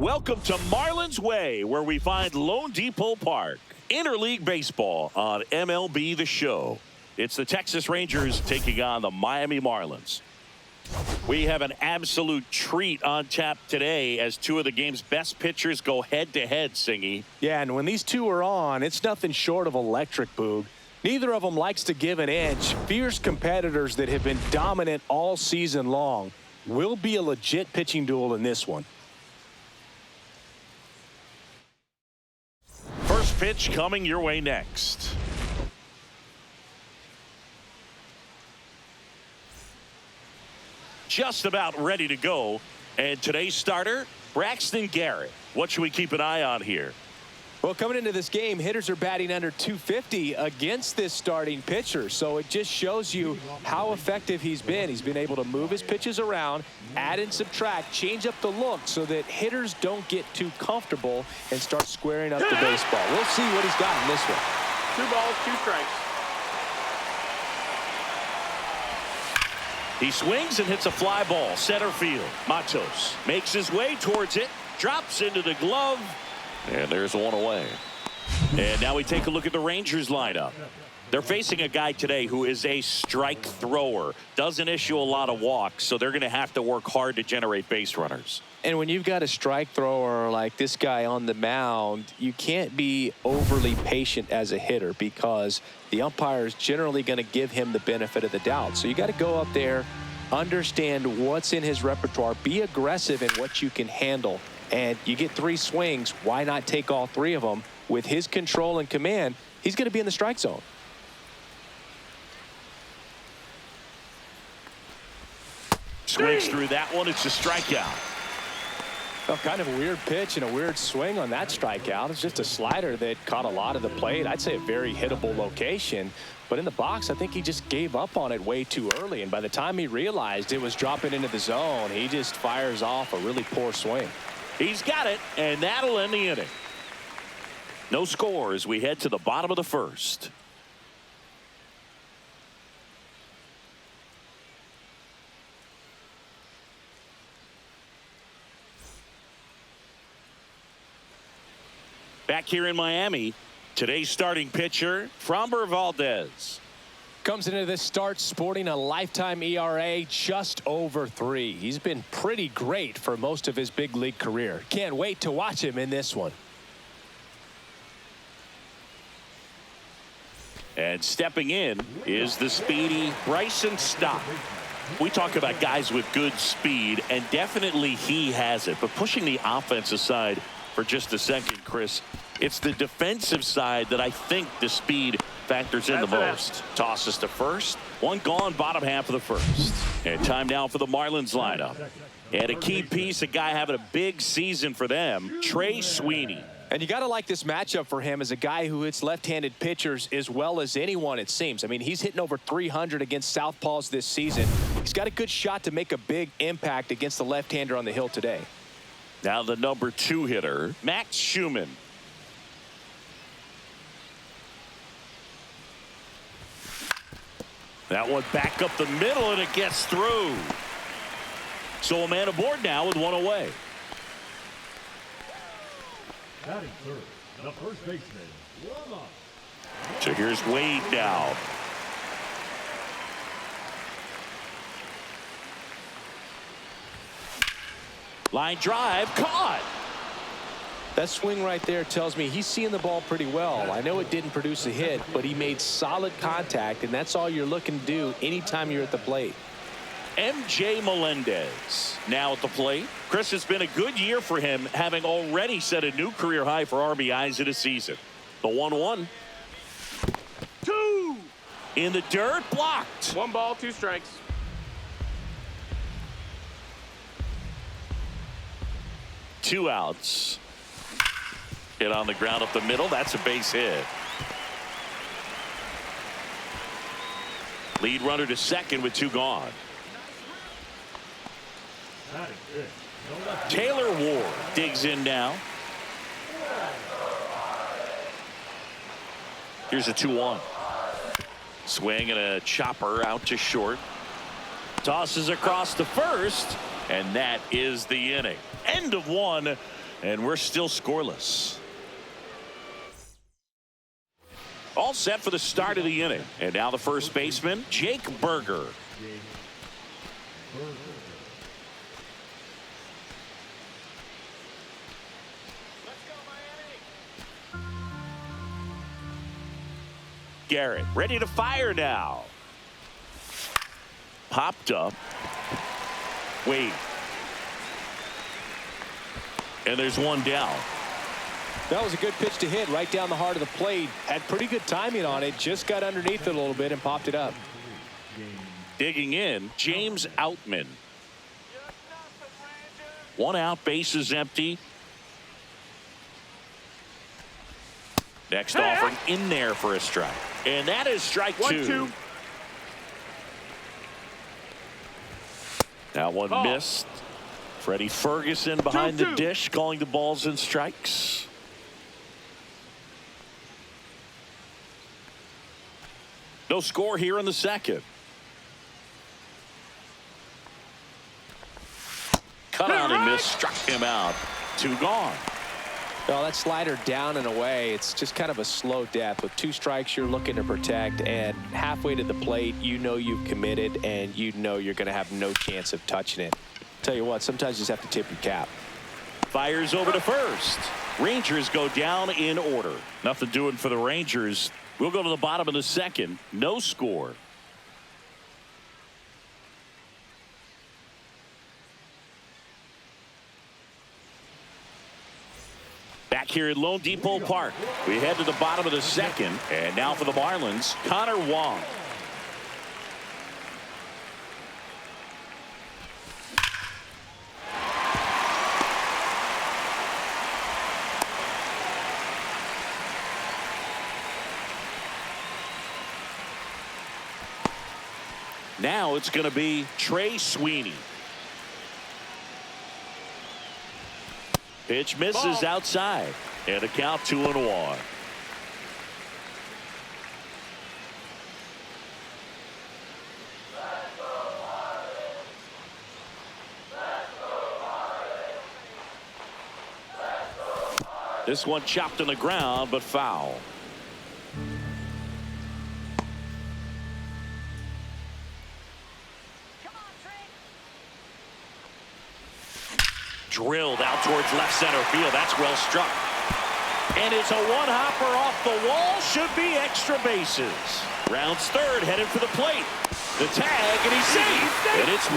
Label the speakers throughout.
Speaker 1: Welcome to Marlins Way, where we find Lone Depot Park. Interleague baseball on MLB The Show. It's the Texas Rangers taking on the Miami Marlins. We have an absolute treat on tap today as two of the game's best pitchers go head-to-head, Singy.
Speaker 2: Yeah, and when these two are on, it's nothing short of electric, Boog. Neither of them likes to give an inch. Fierce competitors that have been dominant all season long. Will be a legit pitching duel in this one.
Speaker 1: First pitch coming your way next. Just about ready to go. And today's starter, Braxton Garrett. What should we keep an eye on here?
Speaker 2: Well, coming into this game, hitters are batting under 250 against this starting pitcher. So it just shows you how effective he's been. He's been able to move his pitches around, add and subtract, change up the look so that hitters don't get too comfortable and start squaring up the baseball. We'll see what he's got in this one.
Speaker 3: 2 balls, 2 strikes.
Speaker 1: He swings and hits a fly ball, center field. Matos makes his way towards it, drops into the glove, and there's one away. And now we take a look at the Rangers lineup. They're facing a guy today who is a strike thrower, doesn't issue a lot of walks, so they're going to have to work hard to generate base runners.
Speaker 2: And when you've got a strike thrower like this guy on the mound, you can't be overly patient as a hitter because the umpire is generally going to give him the benefit of the doubt. So you got to go up there, understand what's in his repertoire, be aggressive in what you can handle. And you get 3 swings, why not take all 3 of them? With his control and command, he's going to be in the strike zone.
Speaker 1: Swings through that one. It's a strikeout.
Speaker 2: Well, kind of a weird pitch and a weird swing on that strikeout. It's just a slider that caught a lot of the plate. I'd say a very hittable location. But in the box, I think he just gave up on it way too early. And by the time he realized it was dropping into the zone, he just fires off a really poor swing.
Speaker 1: He's got it, and that'll end the inning. No score as we head to the bottom of the first. Back here in Miami, today's starting pitcher, Framber Valdez.
Speaker 2: Comes into this start sporting a lifetime ERA just over 3. He's been pretty great for most of his big league career. Can't wait to watch him in this one.
Speaker 1: And stepping in is the speedy Bryson Stott. We talk about guys with good speed, and definitely he has it. But pushing the offense aside for just a second, Chris, it's the defensive side that I think the speed factors in the most. Tosses to first. One gone, bottom half of the first. And time now for the Marlins lineup. And a key piece, a guy having a big season for them, Trey Sweeney.
Speaker 2: And you got to like this matchup for him as a guy who hits left-handed pitchers as well as anyone, it seems. I mean, he's hitting over 300 against southpaws this season. He's got a good shot to make a big impact against the left-hander on the hill today.
Speaker 1: Now the number 2 hitter, Max Schumann. That one back up the middle, and it gets through. So a man aboard now with 1 away.
Speaker 4: Batting third, the first baseman, Lama.
Speaker 1: So here's Wade now. Line drive, caught.
Speaker 2: That swing right there tells me he's seeing the ball pretty well. I know it didn't produce a hit, but he made solid contact, and that's all you're looking to do anytime you're at the plate.
Speaker 1: MJ Melendez now at the plate. Chris, it's been a good year for him, having already set a new career high for RBIs in a season. The 1-1. 2 in the dirt, blocked.
Speaker 3: 1 ball, 2 strikes.
Speaker 1: Two outs. Hit on the ground up the middle. That's a base hit. Lead runner to second with 2 gone. Taylor Ward digs in now. Here's a 2-1. Swing and a chopper out to short. Tosses across to first, and that is the inning. End of 1. And we're still scoreless. All set for the start of the inning. And now the first baseman, Jake Berger. Garrett ready to fire now. Popped up. Wait. And there's one down.
Speaker 2: That was a good pitch to hit right down the heart of the plate. Had pretty good timing on it. Just got underneath it a little bit and popped it up.
Speaker 1: Digging in, James Outman. One out, base is empty. Next offering in there for a strike. And that is strike two. That one missed. Freddie Ferguson behind the dish, calling the balls and strikes. No score here in the second. Cut out and missed, struck him out. Two gone.
Speaker 2: Well, that slider down and away, it's just kind of a slow death. With two strikes, you're looking to protect, and halfway to the plate, you know you've committed, and you know you're going to have no chance of touching it. Tell you what, sometimes you just have to tip your cap.
Speaker 1: Fires over to first. Rangers go down in order. Nothing doing for the Rangers. We'll go to the bottom of the second. No score. Back here at Lone Depot Park, we head to the bottom of the second. And now for the Marlins, Connor Wong. Now it's going to be Trey Sweeney. Pitch misses outside. And a count 2-1. This one chopped on the ground, but foul. Drilled out towards left center field. That's well struck. And it's a one-hopper off the wall. Should be extra bases. Rounds third, headed for the plate. The tag, and he's safe. And it's 1-0.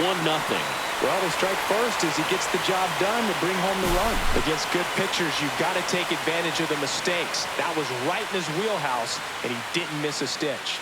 Speaker 2: Well, the strike first as he gets the job done to bring home the run. Against good pitchers, you've got to take advantage of the mistakes. That was right in his wheelhouse, and he didn't miss a stitch.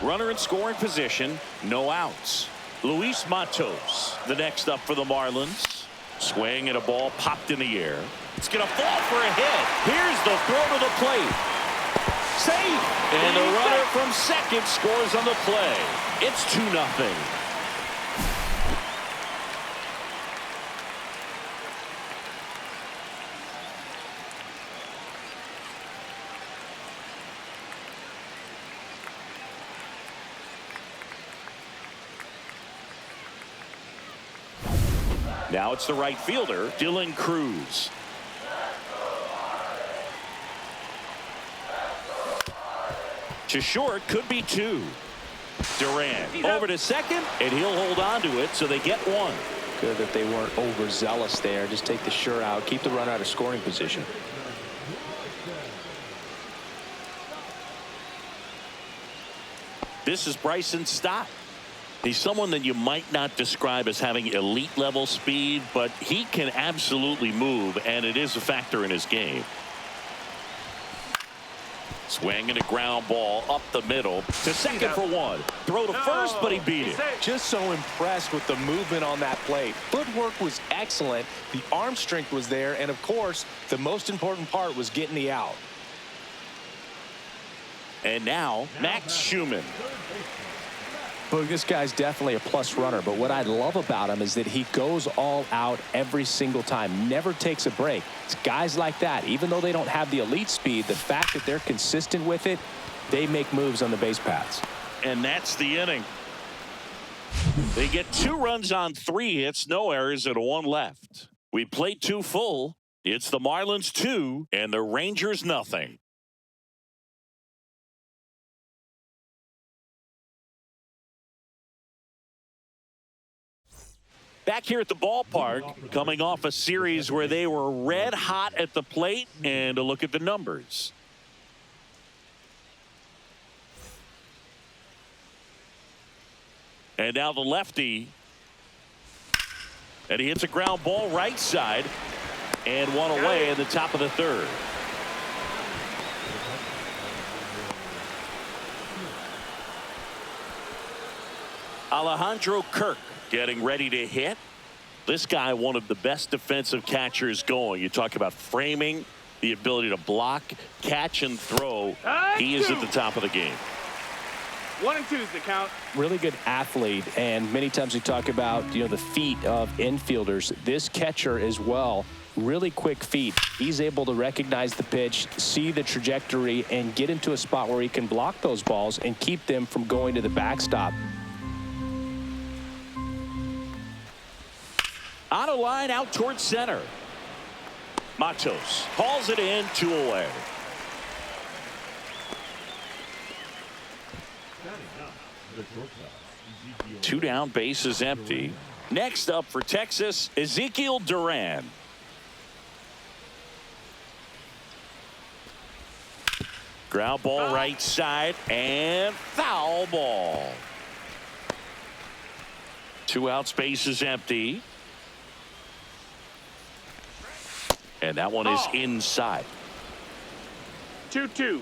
Speaker 1: Runner in scoring position, no outs. Luis Matos, the next up for the Marlins. Swing and a ball popped in the air. It's going to fall for a hit. Here's the throw to the plate. Safe! And the runner from second scores on the play. It's 2-0. Now it's the right fielder, Dylan Cruz. To short, could be two. Durant over to second, and he'll hold on to it, so they get one.
Speaker 2: Good that they weren't overzealous there. Just take the sure out, keep the run out of scoring position.
Speaker 1: This is Bryson Stott. He's someone that you might not describe as having elite level speed, but he can absolutely move, and it is a factor in his game. Swing and a ground ball up the middle to second for one. Throw to first, but he beat it.
Speaker 2: Just so impressed with the movement on that plate. Footwork was excellent. The arm strength was there, and of course, the most important part was getting the out.
Speaker 1: And now, Max Schumann.
Speaker 2: Well, this guy's definitely a plus runner, but what I love about him is that he goes all out every single time, never takes a break. It's guys like that, even though they don't have the elite speed, the fact that they're consistent with it, they make moves on the base paths.
Speaker 1: And that's the inning. They get 2 runs on 3 hits, no errors, and 1 left. We played 2 full. It's the Marlins 2 and the Rangers nothing. Back here at the ballpark, coming off a series where they were red hot at the plate, and a look at the numbers. And now the lefty. And he hits a ground ball right side, and 1 away in the top of the 3rd. Alejandro Kirk getting ready to hit. This guy, one of the best defensive catchers going. You talk about framing, the ability to block, catch, and throw. He is at the top of the game.
Speaker 3: 1 and 2 is the count.
Speaker 2: Really good athlete, and many times we talk about, the feet of infielders. This catcher as well, really quick feet. He's able to recognize the pitch, see the trajectory, and get into a spot where he can block those balls and keep them from going to the backstop.
Speaker 1: On a line out towards center. Matos hauls it in, 2 away.
Speaker 4: The shortstop,
Speaker 1: 2 down, bases empty. Next up for Texas, Ezekiel Duran. Ground ball right side, and foul ball. 2 outs, bases empty. And that one is inside.
Speaker 3: 2-2.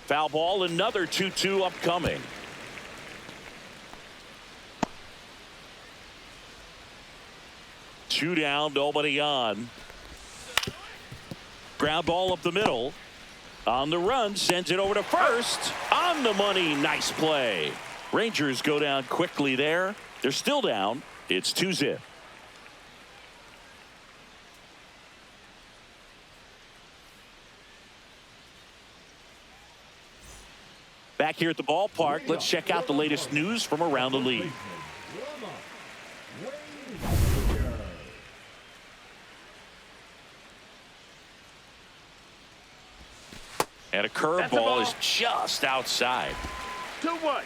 Speaker 1: Foul ball, another 2-2 upcoming. Two down, nobody on. Ground ball up the middle. On the run, sends it over to first. On the money, nice play. Rangers go down quickly there. They're still down. It's 2-0. Back here at the ballpark, let's check out the latest news from around the league. And a curveball is just outside.
Speaker 3: 2-1.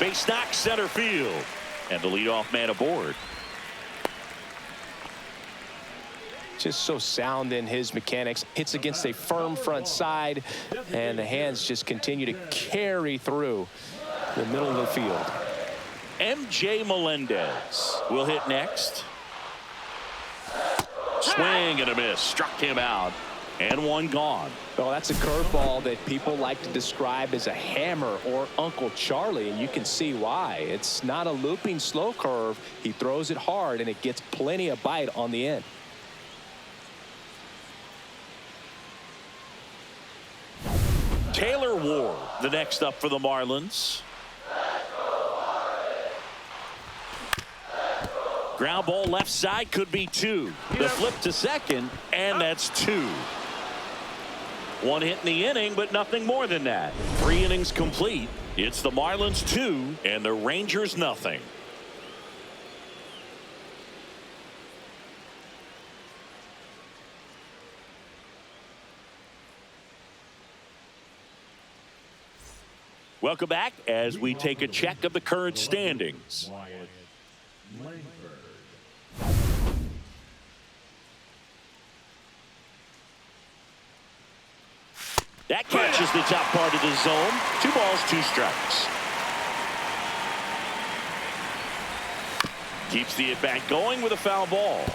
Speaker 1: Base knock, center field. And the leadoff man aboard.
Speaker 2: Just so sound in his mechanics. Hits against a firm front side, and the hands just continue to carry through the middle of the field.
Speaker 1: MJ Melendez will hit next. Swing and a miss. Struck him out. And 1 gone.
Speaker 2: Well, that's a curveball that people like to describe as a hammer or Uncle Charlie, and you can see why. It's not a looping slow curve. He throws it hard, and it gets plenty of bite on the end.
Speaker 1: Taylor Ward, the next up for the Marlins. Ground ball left side, could be 2. The flip to second, and that's 2. 1 hit in the inning, but nothing more than that. 3 innings complete. It's the Marlins 2 and the Rangers nothing. Welcome back as we take a check of the current standings.
Speaker 4: Wyatt Langford.
Speaker 1: That catches the top part of the zone. 2 balls, 2 strikes. Keeps the at-bat going with a foul ball.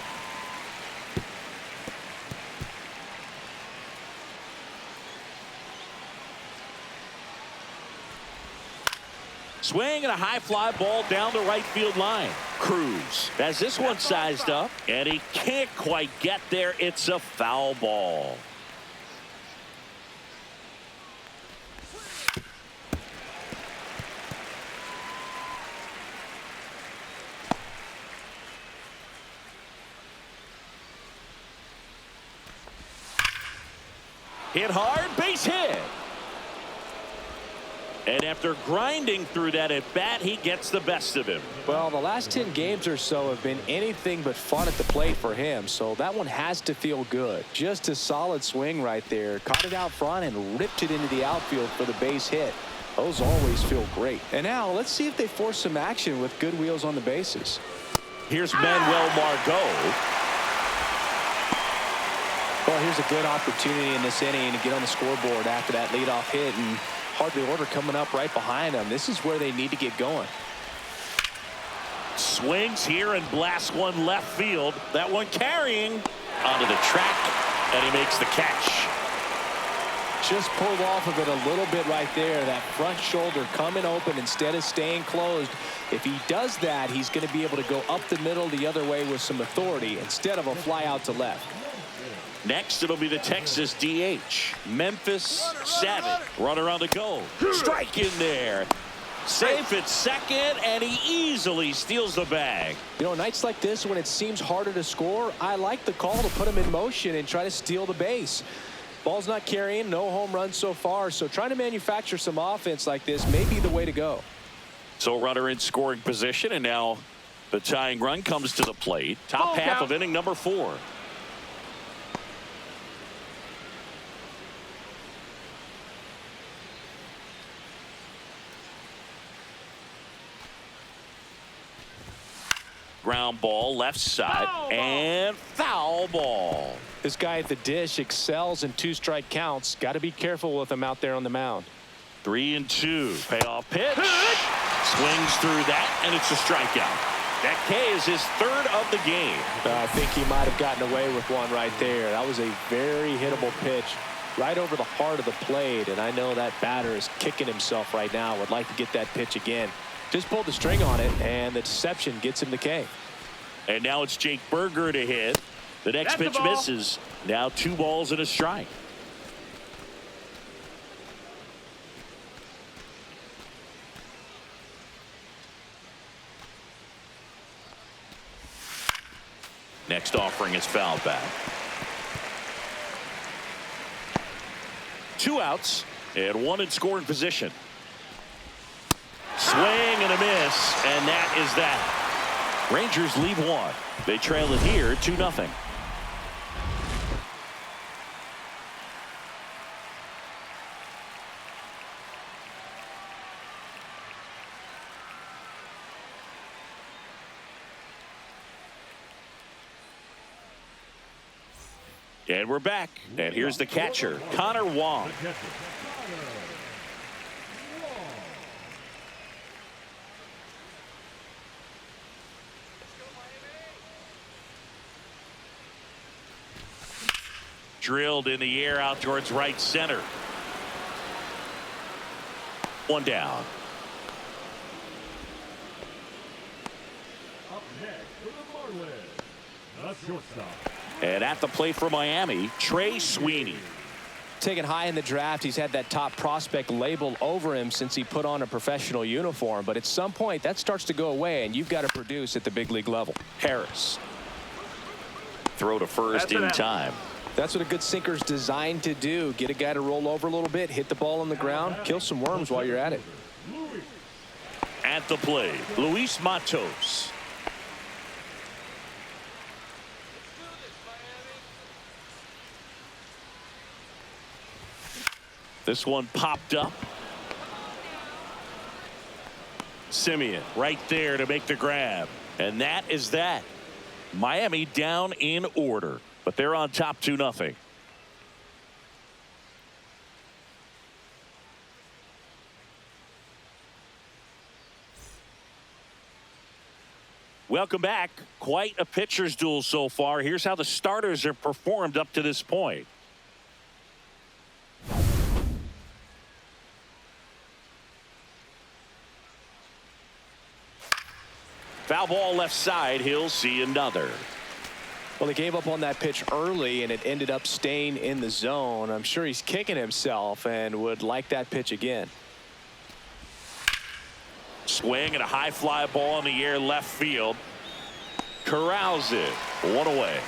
Speaker 1: Swing and a high fly ball down the right field line. Cruz has this one sized up, and he can't quite get there. It's a foul ball. Hit hard, base hit. And after grinding through that at bat, he gets the best of him.
Speaker 2: Well, the last 10 games or so have been anything but fun at the plate for him, so that one has to feel good. Just a solid swing right there. Caught it out front and ripped it into the outfield for the base hit. Those always feel great. And now let's see if they force some action with good wheels on the bases.
Speaker 1: Here's Manuel Margot.
Speaker 2: Well, here's a good opportunity in this inning to get on the scoreboard after that leadoff hit, and hardly order coming up right behind them. This is where they need to get going.
Speaker 1: Swings here and blasts one left field. That one carrying onto the track, and he makes the catch.
Speaker 2: Just pulled off of it a little bit right there. That front shoulder coming open instead of staying closed. If he does that, he's going to be able to go up the middle the other way with some authority instead of a fly out to left.
Speaker 1: Next, it'll be the Texas DH, Memphis Savage. Runner on the go. Strike in there. Safe at second, and he easily steals the bag.
Speaker 2: You know, nights like this when it seems harder to score, I like the call to put him in motion and try to steal the base. Ball's not carrying, no home runs so far, so trying to manufacture some offense like this may be the way to go.
Speaker 1: So runner in scoring position, and now the tying run comes to the plate. Top half of inning number 4. Ground ball left side and foul ball.
Speaker 2: This guy at the dish excels in 2-strike counts. Got to be careful with him out there on the mound.
Speaker 1: 3-2. Payoff pitch. Swings through that, and it's a strikeout. That K is his 3rd of the game.
Speaker 2: I think he might have gotten away with one right there. That was a very hittable pitch right over the heart of the plate, and I know that batter is kicking himself right now. Would like to get that pitch again. Just pulled the string on it, and the deception gets him the K.
Speaker 1: And now it's Jake Berger to hit. The next pitch misses. Now 2 balls and a strike. Next offering is fouled back. 2 outs and 1 in scoring position. Swing and a miss, and that is that. Rangers lead 1. They trail it here 2-0. And we're back. And here's the catcher, Connor Wong. Drilled in the air out towards right center. 1 down.
Speaker 4: Up next for the Marlins, the shortstop.
Speaker 1: And at the plate for Miami, Trey Sweeney.
Speaker 2: Taken high in the draft, he's had that top prospect label over him since he put on a professional uniform. But at some point, that starts to go away, and you've got to produce at the big league level.
Speaker 1: Harris. Throw to first in time.
Speaker 2: That's what a good sinker's designed to do. Get a guy to roll over a little bit, hit the ball on the ground, kill some worms while you're at it.
Speaker 1: At the plate, Luis Matos. This one popped up. Simeon right there to make the grab. And that is that. Miami down in order, but they're on top 2-0. Welcome back. Quite a pitcher's duel so far. Here's how the starters have performed up to this point. Foul ball left side. He'll see another.
Speaker 2: Well, he gave up on that pitch early, and it ended up staying in the zone. I'm sure he's kicking himself and would like that pitch again.
Speaker 1: Swing and a high fly ball in the air left field. Corrals it. One away.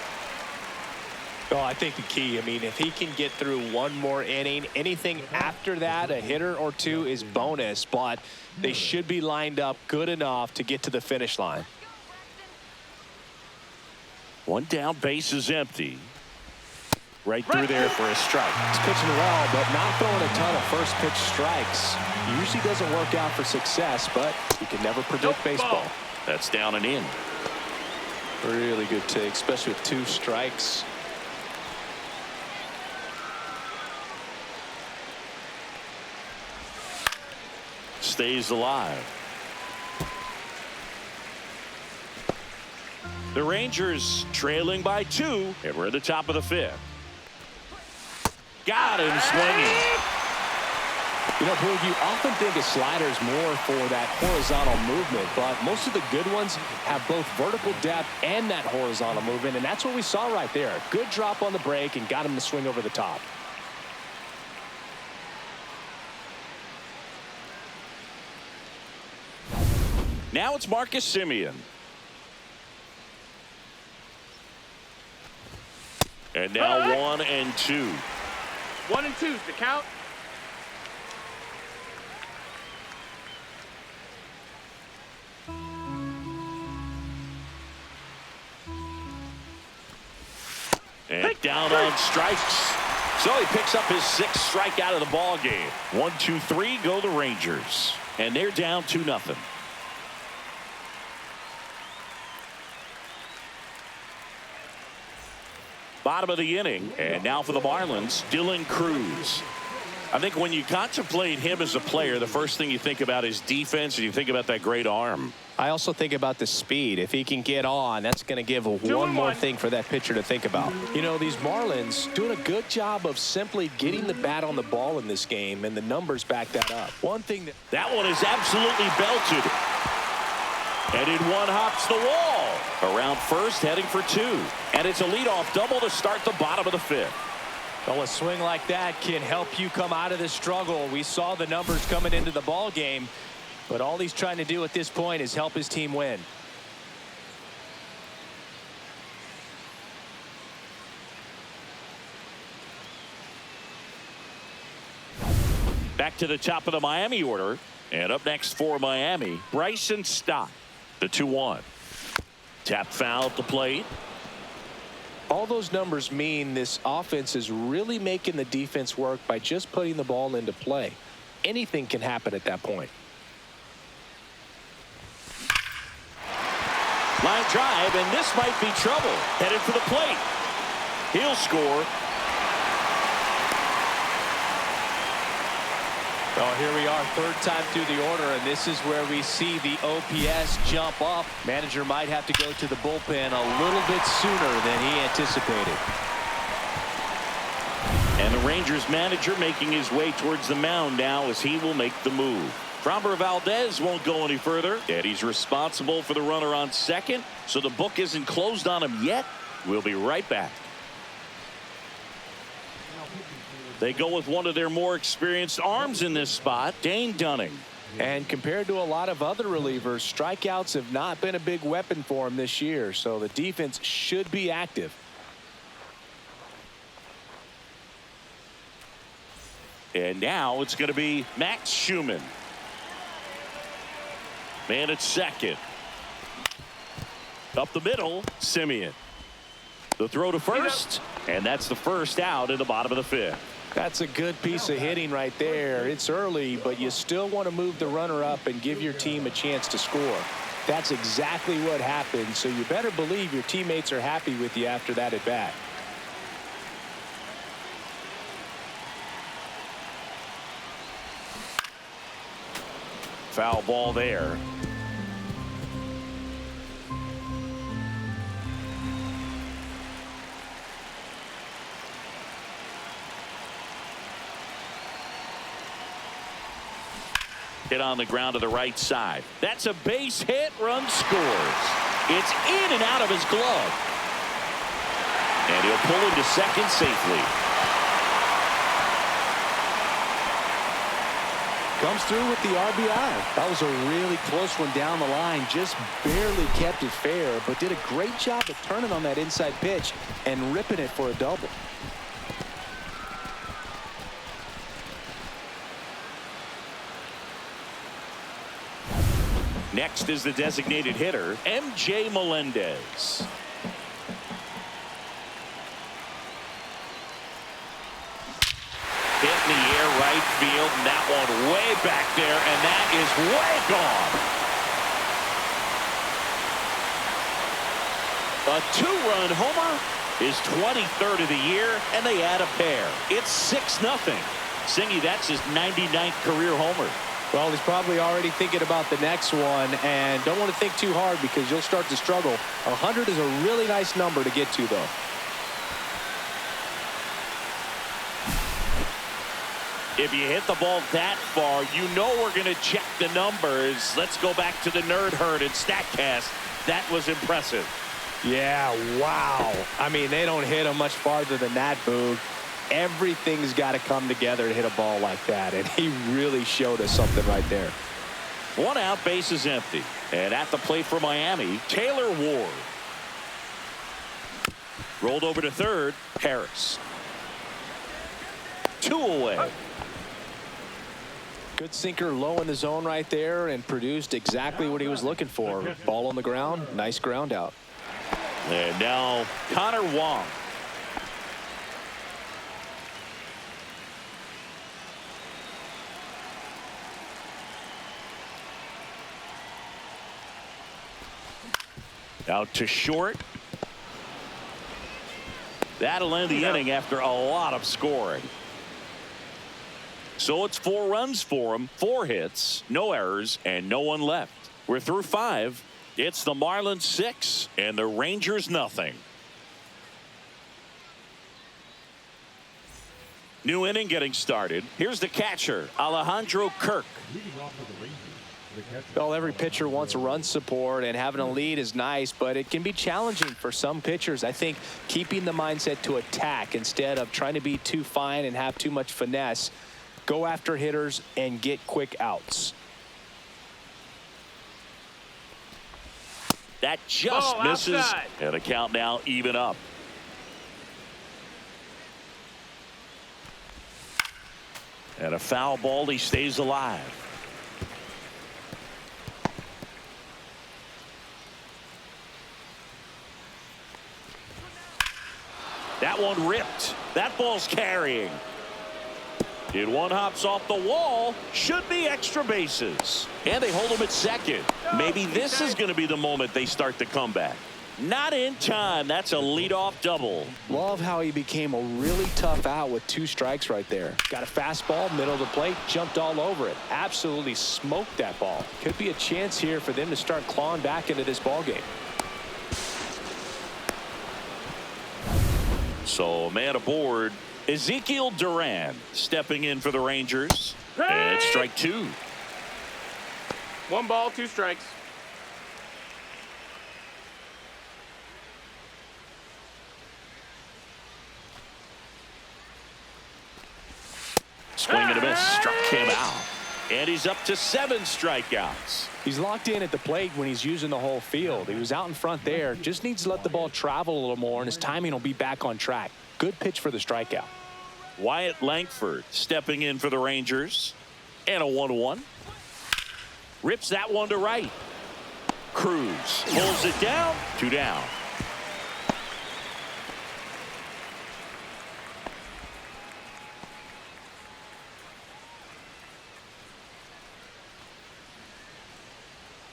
Speaker 2: Oh, I think the key, I mean, if he can get through one more inning, anything after that, a hitter or two is bonus, but they should be lined up good enough to get to the finish line.
Speaker 1: One down, base is empty. Right through there for a strike.
Speaker 2: He's pitching well, but not throwing a ton of first pitch strikes. Usually doesn't work out for success, but you can never predict baseball.
Speaker 1: That's down and in.
Speaker 2: Really good take, especially with 2 strikes.
Speaker 1: Stays alive. The Rangers trailing by 2, and we're at the top of the 5th. Got him swinging.
Speaker 2: You know, Boog, you often think a slider is more for that horizontal movement, but most of the good ones have both vertical depth and that horizontal movement, and that's what we saw right there. Good drop on the break and got him to swing over the top.
Speaker 1: Now it's Marcus Semien. And now 1 and 2.
Speaker 3: 1 and 2's the count.
Speaker 1: And down on strikes. So he picks up his 6th strikeout of the ball game. 1, 2, 3 go the Rangers. And they're down 2-0. Bottom of the inning, and now for the Marlins, Dylan Cruz. I think when you contemplate him as a player, the first thing you think about is defense, and you think about that great arm.
Speaker 2: I also think about the speed. If he can get on, that's going to give one more thing for that pitcher to think about. You know, these Marlins doing a good job of simply getting the bat on the ball in this game, and the numbers back that up. One thing
Speaker 1: that one is absolutely belted. And in one hops the wall. Around first, heading for 2. And it's a leadoff double to start the bottom of the 5th.
Speaker 2: Well, a swing like that can help you come out of this struggle. We saw the numbers coming into the ball game, but all he's trying to do at this point is help his team win.
Speaker 1: Back to the top of the Miami order. And up next for Miami, Bryson Stott. The 2-1. Tap foul at the plate.
Speaker 2: All those numbers mean this offense is really making the defense work by just putting the ball into play. Anything can happen at that point.
Speaker 1: Line drive, and this might be trouble. Headed for the plate. He'll score.
Speaker 2: Well, here we are, 3rd time through the order, and this is where we see the OPS jump up. Manager might have to go to the bullpen a little bit sooner than he anticipated.
Speaker 1: And the Rangers manager making his way towards the mound now as he will make the move. Framber Valdez won't go any further, and he's responsible for the runner on second, so the book isn't closed on him yet. We'll be right back. They go with one of their more experienced arms in this spot, Dane Dunning.
Speaker 2: And compared to a lot of other relievers, strikeouts have not been a big weapon for him this year, so the defense should be active.
Speaker 1: And now it's going to be Max Schumann. Man at second. Up the middle, Semien. The throw to first, and that's the first out in the bottom of the 5th.
Speaker 2: That's a good piece of hitting right there. It's early, but you still want to move the runner up and give your team a chance to score. That's exactly what happened, so you better believe your teammates are happy with you after that at bat.
Speaker 1: Foul ball there. Hit on the ground to the right side. That's a base hit. Run scores. It's in and out of his glove. And he'll pull into second safely.
Speaker 2: Comes through with the RBI. That was a really close one down the line. Just barely kept it fair, but did a great job of turning on that inside pitch and ripping it for a double.
Speaker 1: Next is the designated hitter, MJ Melendez. Hit in the air right field, and that one way back there, and that is way gone. A two-run homer, his 23rd of the year, and they add a pair. It's 6-0. Singy, that's his 99th career homer.
Speaker 2: Well, he's probably already thinking about the next one, and don't want to think too hard because you'll start to struggle. 100 is a really nice number to get to, though.
Speaker 1: If you hit the ball that far, you know we're going to check the numbers. Let's go back to the Nerd Herd and StatCast. That was impressive.
Speaker 2: Yeah, wow. I mean, they don't hit him much farther than that, Boog. Everything's got to come together to hit a ball like that, and he really showed us something right there.
Speaker 1: One out, base is empty. And at the plate for Miami, Taylor Ward. Rolled over to third, Harris. 2 away.
Speaker 2: Good sinker low in the zone right there and produced exactly what he was looking for. Ball on the ground, nice ground out.
Speaker 1: And now Connor Wong. Out to short. That'll end the inning after a lot of scoring. So it's 4 runs for him, 4 hits, no errors, and no one left. We're through 5. It's the Marlins 6 and the Rangers nothing. New inning getting started. Here's the catcher, Alejandro Kirk.
Speaker 4: Leading off for the Rangers, the catcher.
Speaker 2: Well, every pitcher wants a run support, and having a lead is nice, but it can be challenging for some pitchers. I think keeping the mindset to attack instead of trying to be too fine and have too much finesse. Go after hitters and get quick outs.
Speaker 1: That just misses.
Speaker 3: Outside.
Speaker 1: And the count now even up. And a foul ball, he stays alive. That one ripped. That ball's carrying. And one hops off the wall. Should be extra bases. And they hold him at second. Maybe this is going to be the moment they start the comeback. Not in time. That's a leadoff double.
Speaker 2: Love how he became a really tough out with 2 strikes right there. Got a fastball, middle of the plate, jumped all over it. Absolutely smoked that ball. Could be a chance here for them to start clawing back into this ball game.
Speaker 1: So, man aboard, Ezekiel Duran stepping in for the Rangers. And strike 2.
Speaker 3: 1 ball, 2 strikes.
Speaker 1: Swing and a miss. Struck him out. And he's up to 7 strikeouts.
Speaker 2: He's locked in at the plate when he's using the whole field. He was out in front there. Just needs to let the ball travel a little more, and his timing will be back on track. Good pitch for the strikeout.
Speaker 1: Wyatt Langford stepping in for the Rangers. And a 1-1. Rips that one to right. Cruz pulls it down. 2 down.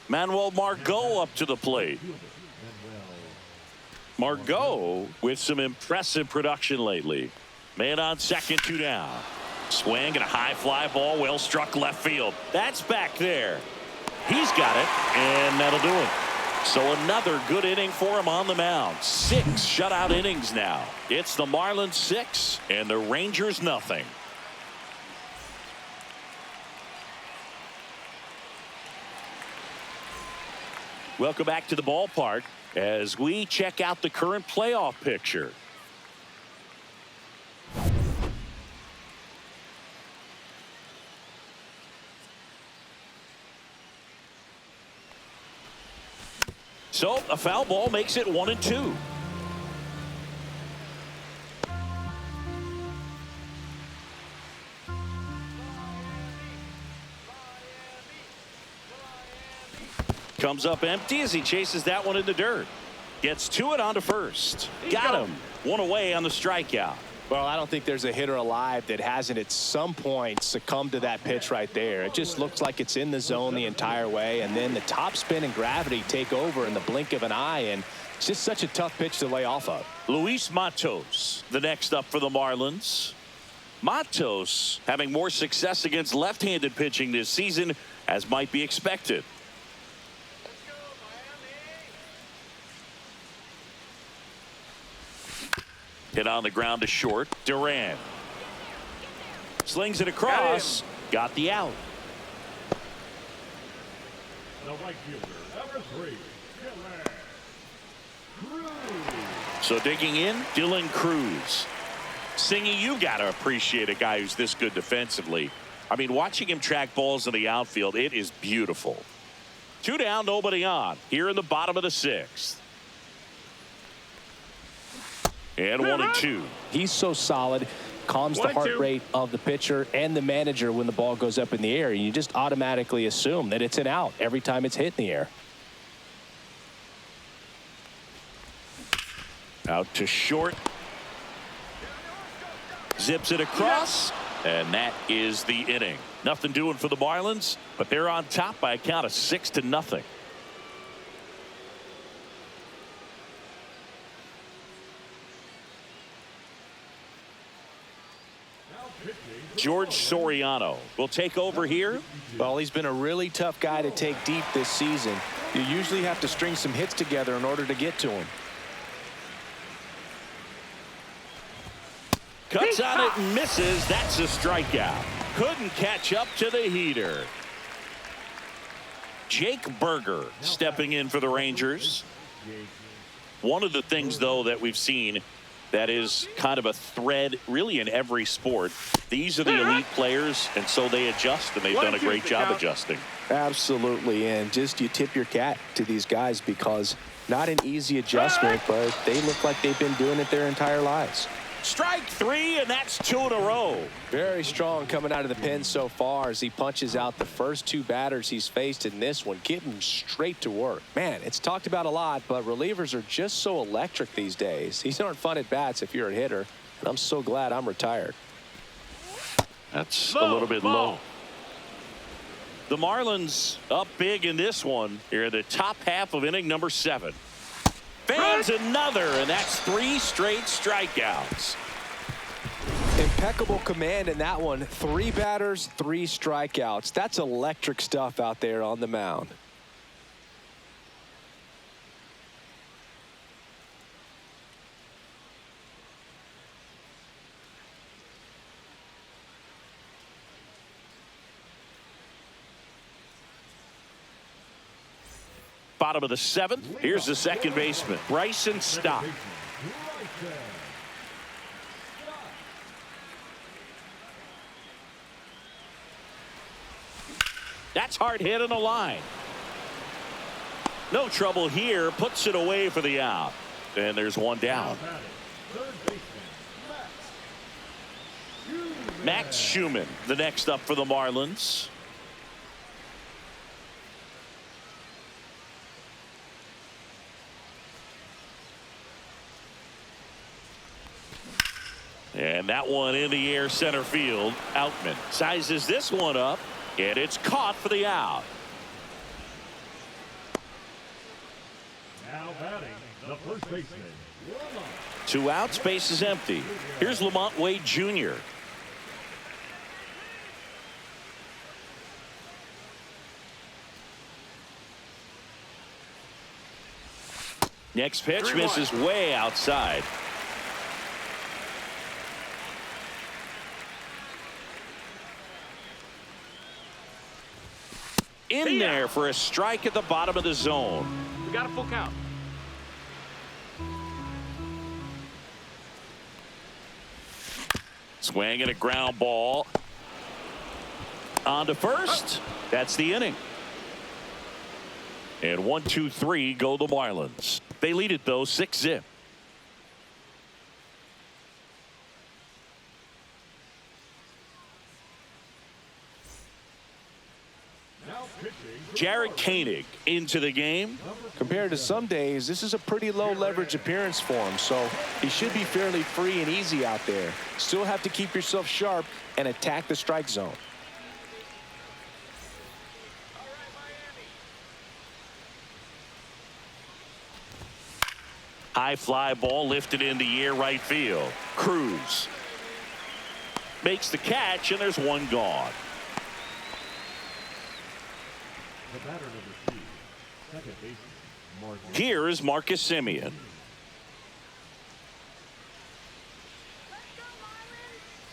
Speaker 1: Manuel Margot up to the plate. Margot with some impressive production lately. Man on second, 2 down. Swing and a high fly ball, well struck left field. That's back there. He's got it, and that'll do it. So another good inning for him on the mound. 6 shutout innings now. It's the Marlins 6 and the Rangers nothing. Welcome back to the ballpark as we check out the current playoff picture. So a foul ball makes it 1-2. Comes up empty as he chases that one in the dirt. Gets to it onto first. Got him. One away on the strikeout.
Speaker 2: Well, I don't think there's a hitter alive that hasn't at some point succumbed to that pitch right there. It just looks like it's in the zone the entire way, and then the top spin and gravity take over in the blink of an eye, and it's just such a tough pitch to lay off of.
Speaker 1: Luis Matos, the next up for the Marlins. Matos having more success against left-handed pitching this season, as might be expected. Hit on the ground to short. Duran slings it across. Got the out.
Speaker 4: The right fielder, number 3, Dylan Cruz.
Speaker 1: So digging in, Dylan Cruz. Singy, you got to appreciate a guy who's this good defensively. I mean, watching him track balls in the outfield, it is beautiful. 2 down, nobody on. Here in the bottom of the 6th. And 1-2.
Speaker 2: He's so solid, calms the heart rate of the pitcher and the manager when the ball goes up in the air. You just automatically assume that it's an out every time it's hit in the air.
Speaker 1: Out to short. Zips it across. And that is the inning. Nothing doing for the Marlins, but they're on top by a count of 6-0. George Soriano will take over here.
Speaker 2: Well, he's been a really tough guy to take deep this season. You usually have to string some hits together in order to get to him.
Speaker 1: Cuts on it and misses. That's a strikeout. Couldn't catch up to the heater. Jake Berger stepping in for the Rangers. One of the things, though, that we've seen that is kind of a thread really in every sport. These are the elite players, and so they adjust, and they've done a great job adjusting.
Speaker 2: Absolutely, and just you tip your cap to these guys because not an easy adjustment, but they look like they've been doing it their entire lives.
Speaker 1: Strike 3, and that's 2 in a row.
Speaker 2: Very strong coming out of the pen so far as he punches out the first 2 batters he's faced in this one, getting straight to work. Man, it's talked about a lot, but relievers are just so electric these days. These aren't fun at bats if you're a hitter, and I'm so glad I'm retired.
Speaker 1: That's a little bit low. The Marlins up big in this one here in the top half of inning number 7. Fans another, and that's 3 straight strikeouts.
Speaker 2: Impeccable command in that one. 3 batters, 3 strikeouts. That's electric stuff out there on the mound.
Speaker 1: Bottom of the 7th. Here's the second baseman, Bryson Stott. That's hard hit on the line. No trouble here. Puts it away for the out. And there's 1 down. Max Schumann, the next up for the Marlins. And that one in the air center field. Outman sizes this one up, and it's caught for the out.
Speaker 4: Now batting, the first baseman.
Speaker 1: 2 outs, base is empty. Here's Lamont Wade Jr. Next pitch misses way outside. In there for a strike at the bottom of the zone.
Speaker 3: We got a full count.
Speaker 1: Swing and a ground ball. On to first. That's the inning. And 1, 2, 3 go the Marlins. They lead it though 6-0. Jared Koenig into the game.
Speaker 2: Compared to some days, this is a pretty low leverage appearance for him, so he should be fairly free and easy out there. Still have to keep yourself sharp and attack the strike zone.
Speaker 1: High fly ball lifted in the air right field. Cruz makes the catch, and there's one gone.
Speaker 4: The batter number 2, second baseman, Marcus.
Speaker 1: Here is Marcus Semien.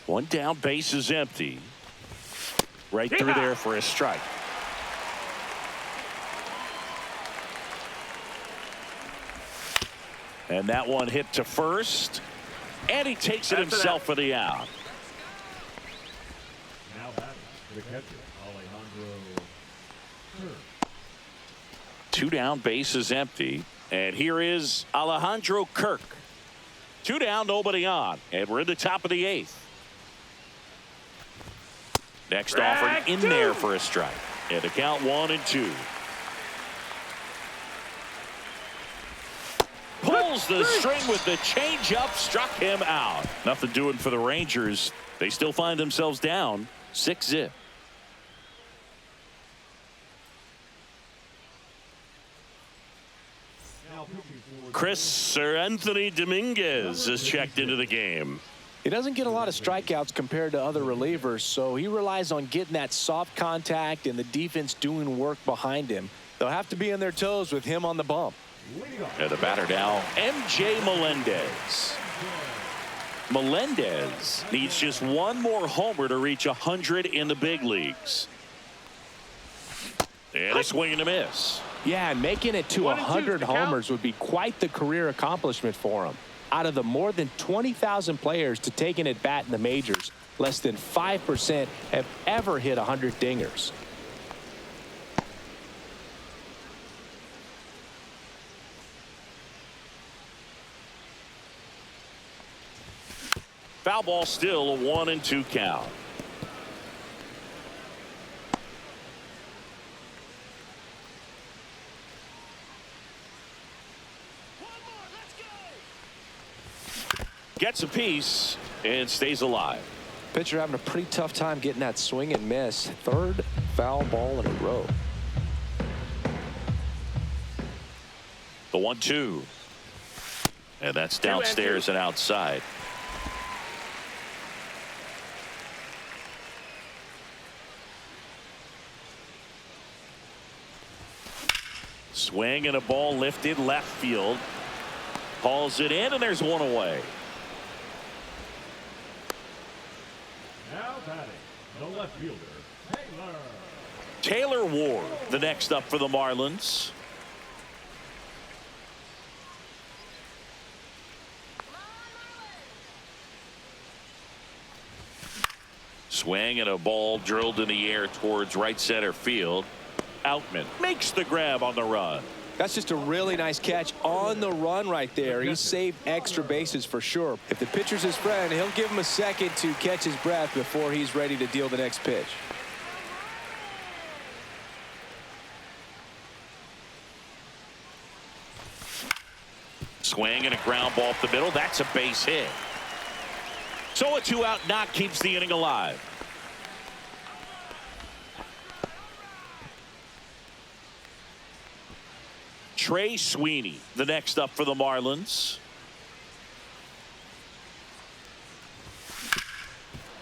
Speaker 1: One down, base is empty. Right through there for a strike. And that one hit to first. And he takes it himself for the out.
Speaker 4: Now batting, the catcher, Alejandro.
Speaker 1: 2 down, base is empty. And here is Alejandro Kirk. 2 down, nobody on. And we're in the top of the 8th. Next offered in there for a strike. And the count 1 and 2. Pulls the string with the changeup, struck him out. Nothing doing for the Rangers. They still find themselves down 6-0. Sir Anthony Dominguez is checked into the game.
Speaker 2: He doesn't get a lot of strikeouts compared to other relievers, so he relies on getting that soft contact and the defense doing work behind him. They'll have to be on their toes with him on the bump.
Speaker 1: And the batter now, MJ Melendez. Melendez needs just one more homer to reach 100 in the big leagues. And a swing and a miss.
Speaker 2: Yeah, and making it to 100 homers would be quite the career accomplishment for him. Out of the more than 20,000 players to take an at-bat in the majors, less than 5% have ever hit 100 dingers.
Speaker 1: Foul ball, still a 1 and 2 count. Gets a piece and stays alive.
Speaker 2: Pitcher having a pretty tough time getting that swing and miss. 3rd foul ball in a row.
Speaker 1: The 1-2. And that's downstairs and outside. Swing and a ball lifted left field. Hauls it in, and there's one away.
Speaker 4: Now batting, the left fielder,
Speaker 1: Taylor Ward, the next up for the Marlins. Swing and a ball drilled in the air towards right center field. Outman makes the grab on the run.
Speaker 2: That's just a really nice catch on the run right there. He saved extra bases for sure. If the pitcher's his friend, he'll give him a second to catch his breath before he's ready to deal the next pitch.
Speaker 1: Swing and a ground ball up the middle. That's a base hit. So a 2-out knock keeps the inning alive. Trey Sweeney, the next up for the Marlins.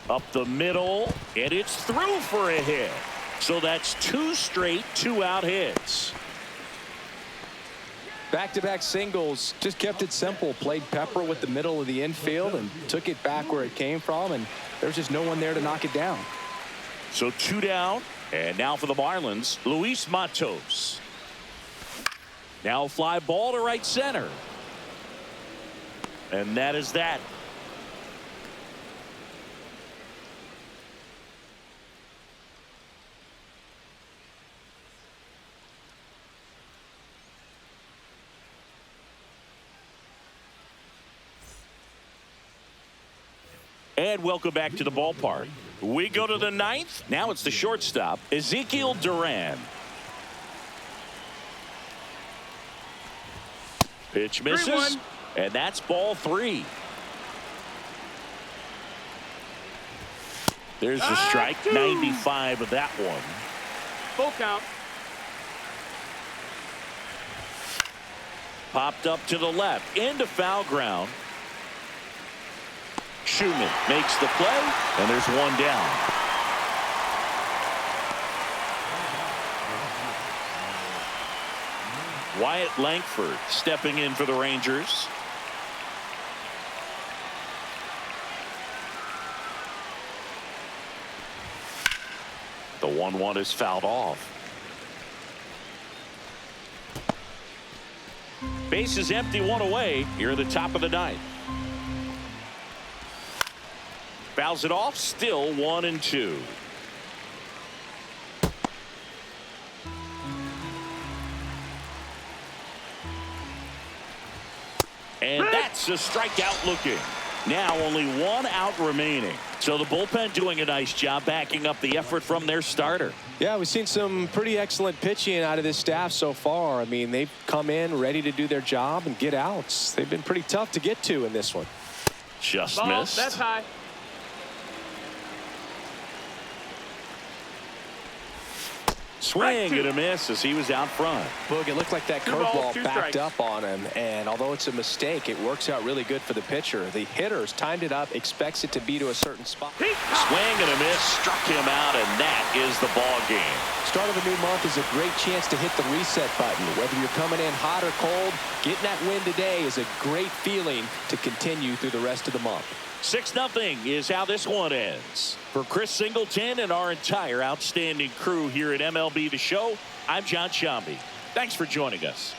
Speaker 1: Up the middle, and it's through for a hit. So that's 2 straight 2-out hits.
Speaker 2: Back-to-back singles, just kept it simple. Played pepper with the middle of the infield and took it back where it came from, and there's just no one there to knock it down.
Speaker 1: So 2 down, and now for the Marlins, Luis Matos. Now a fly ball to right center. And that is that. And welcome back to the ballpark. We go to the ninth. Now it's the shortstop, Ezekiel Duran. Pitch misses, and that's ball 3. There's the strike, 95 of that one.
Speaker 3: Full count.
Speaker 1: Popped up to the left, into foul ground. Schumann makes the play, and there's one down. Wyatt Langford stepping in for the Rangers. The 1-1 is fouled off. Base is empty, 1 away. Here at the top of the ninth. Fouls it off, still 1-2. And that's a strikeout looking. Now only 1 out remaining. So the bullpen doing a nice job backing up the effort from their starter.
Speaker 2: Yeah, we've seen some pretty excellent pitching out of this staff so far. I mean, they've come in ready to do their job and get outs. They've been pretty tough to get to in this one.
Speaker 1: Just
Speaker 3: Ball,
Speaker 1: missed.
Speaker 3: that's high.
Speaker 1: Swing and a miss as he was out front.
Speaker 2: Boog, it looked like that
Speaker 3: 2 balls,
Speaker 2: curveball
Speaker 3: 2
Speaker 2: backed
Speaker 3: strikes.
Speaker 2: up on him, and although it's a mistake, it works out really good for the pitcher. The hitter's timed it up, expects it to be to a certain spot.
Speaker 1: Swing and a miss, struck him out, and that is the ball game.
Speaker 2: Start of a new month is a great chance to hit the reset button. Whether you're coming in hot or cold, getting that win today is a great feeling to continue through the rest of the month.
Speaker 1: 6-0 is how this one ends. For Chris Singleton and our entire outstanding crew here at MLB The Show, I'm John Shambi. Thanks for joining us.